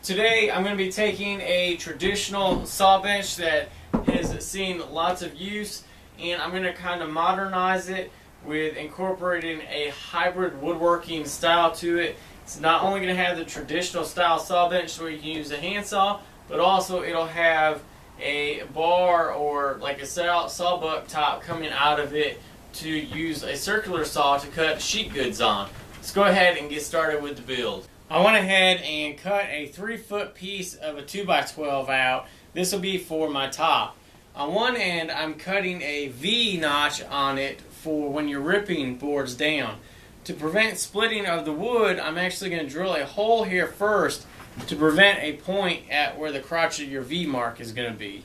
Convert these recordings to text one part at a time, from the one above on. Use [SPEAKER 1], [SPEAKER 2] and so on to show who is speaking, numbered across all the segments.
[SPEAKER 1] Today I'm going to be taking a traditional saw bench that has seen lots of use, and I'm going to kind of modernize it with incorporating a hybrid woodworking style to it. It's not only going to have the traditional style saw bench where you can use a handsaw, but also it'll have a bar or like a sawbuck top coming out of it to use a circular saw to cut sheet goods on. Let's go ahead and get started with the build. I went ahead and cut a 3-foot piece of a 2x12 out. This will be for my top. On one end, I'm cutting a V notch on it for when you're ripping boards down. To prevent splitting of the wood, I'm actually going to drill a hole here first to prevent a point at where the crotch of your V mark is going to be.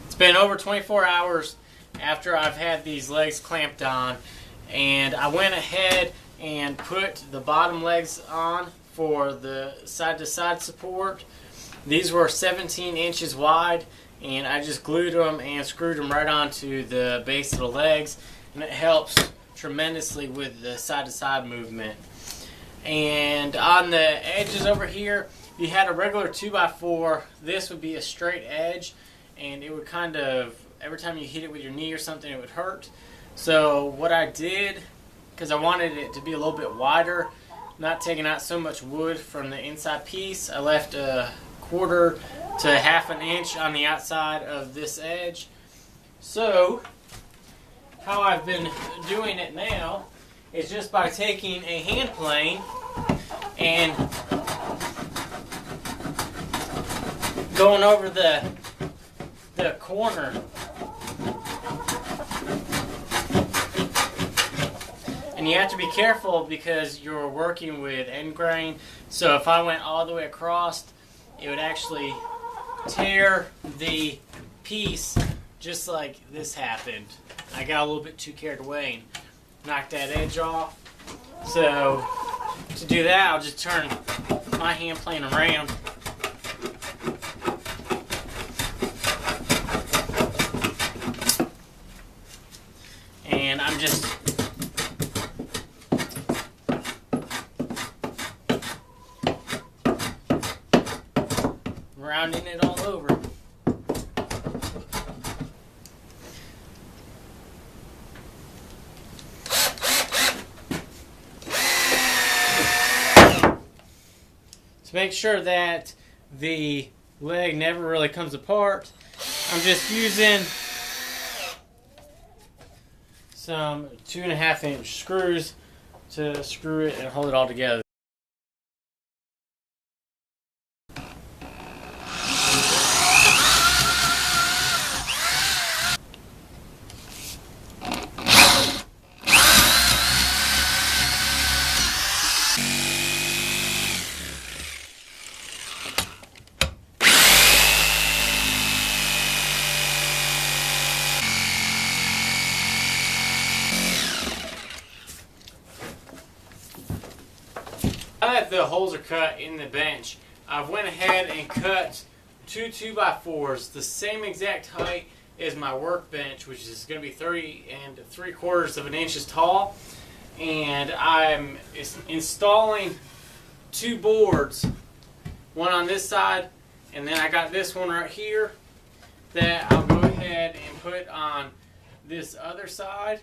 [SPEAKER 1] It's been over 24 hours after I've had these legs clamped on, and I went ahead and put the bottom legs on for the side-to-side support. These were 17 inches wide, and I just glued them and screwed them right onto the base of the legs, and it helps tremendously with the side-to-side movement. And on the edges over here, if you had a regular 2x4, this would be a straight edge, and it would kind of, every time you hit it with your knee or something, it would hurt. So what I did, because I wanted it to be a little bit wider, not taking out so much wood from the inside piece, I left a 1/4 to 1/2 inch on the outside of this edge. So how I've been doing it now is just by taking a hand plane and going over the corner. And you have to be careful because you're working with end grain. So if I went all the way across, it would actually tear the piece just like this happened. I got a little bit too carried away and knocked that edge off. So to do that, I'll just turn my hand plane around. rounding it all over. To make sure that the leg never really comes apart, I'm just using some 2.5-inch screws to screw it and hold it all together. Now that the holes are cut in the bench, I've went ahead and cut two 2x4s, the same exact height as my workbench, which is going to be 30 3/4 inches tall. And I'm installing 2 boards, one on this side, and then I got this one right here that I'll go ahead and put on this other side.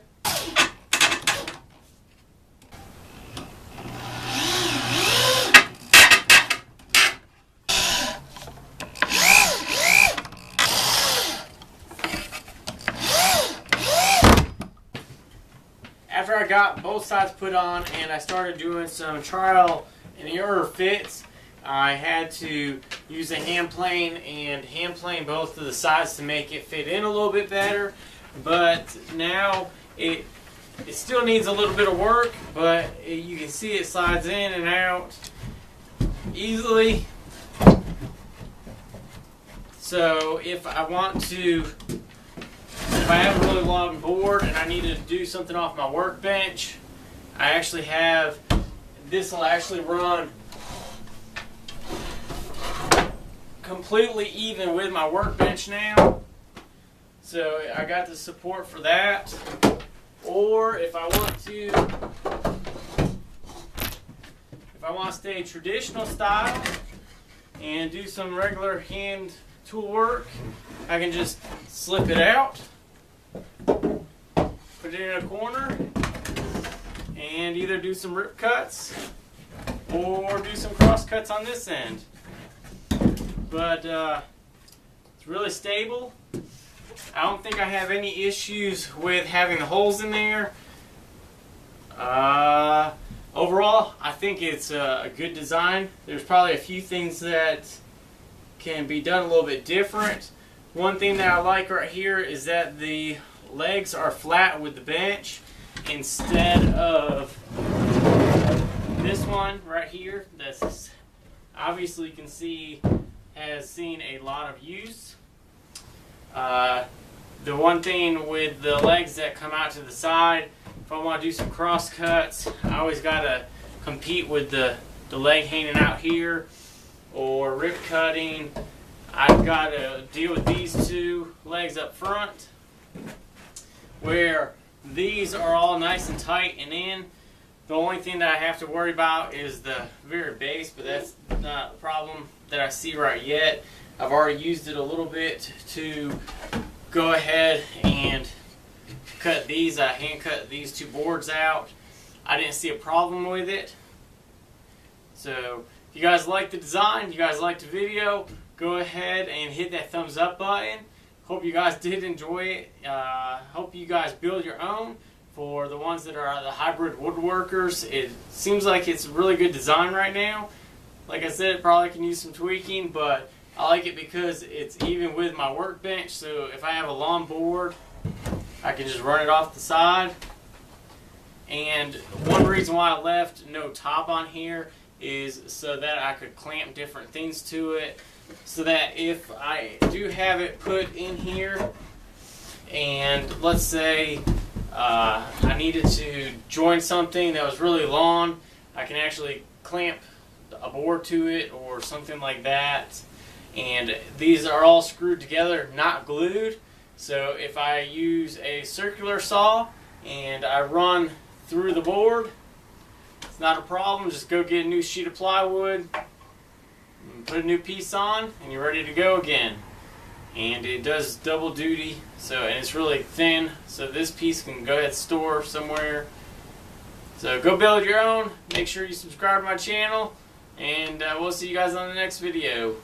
[SPEAKER 1] After I got both sides put on and I started doing some trial and error fits, I had to use a hand plane and hand plane both of the sides to make it fit in a little bit better. But now it still needs a little bit of work, but you can see it slides in and out easily. So if I have a really long board and I need to do something off my workbench, I actually have, this will actually run completely even with my workbench now. So I got the support for that. Or if I want to stay traditional style and do some regular hand tool work, I can just slip it out, put it in a corner, and either do some rip cuts or do some cross cuts on this end. But it's really stable. I don't think I have any issues with having the holes in there. Overall, I think it's a good design. There's probably a few things that can be done a little bit different. One thing that I like right here is that the legs are flat with the bench instead of this one right here. That's obviously, you can see, has seen a lot of use. The one thing with the legs that come out to the side, if I want to do some cross cuts, I always got to compete with the leg hanging out here, or rip cutting. I've got to deal with these 2 legs up front, where these are all nice and tight and in. The only thing that I have to worry about is the very base, but that's not a problem that I see right yet. I've already used it a little bit to go ahead and cut these. I hand cut these 2 boards out. I didn't see a problem with it. So if you guys like the design, you guys like the video, go ahead and hit that thumbs up button. Hope you guys did enjoy it. Hope you guys build your own. For the ones that are the hybrid woodworkers, it seems like it's a really good design right now. Like I said, it probably can use some tweaking, but I like it because it's even with my workbench. So if I have a long board, I can just run it off the side. And one reason why I left no top on here is so that I could clamp different things to it, so that if I do have it put in here and let's say I needed to join something that was really long, I can actually clamp a board to it or something like that. And these are all screwed together, not glued. So if I use a circular saw and I run through the board, it's not a problem. Just go get a new sheet of plywood, put a new piece on and you're ready to go again. And it does double duty, and it's really thin, so this piece can go ahead and store somewhere. So go build your own. Make sure you subscribe to my channel, and we'll see you guys on the next video.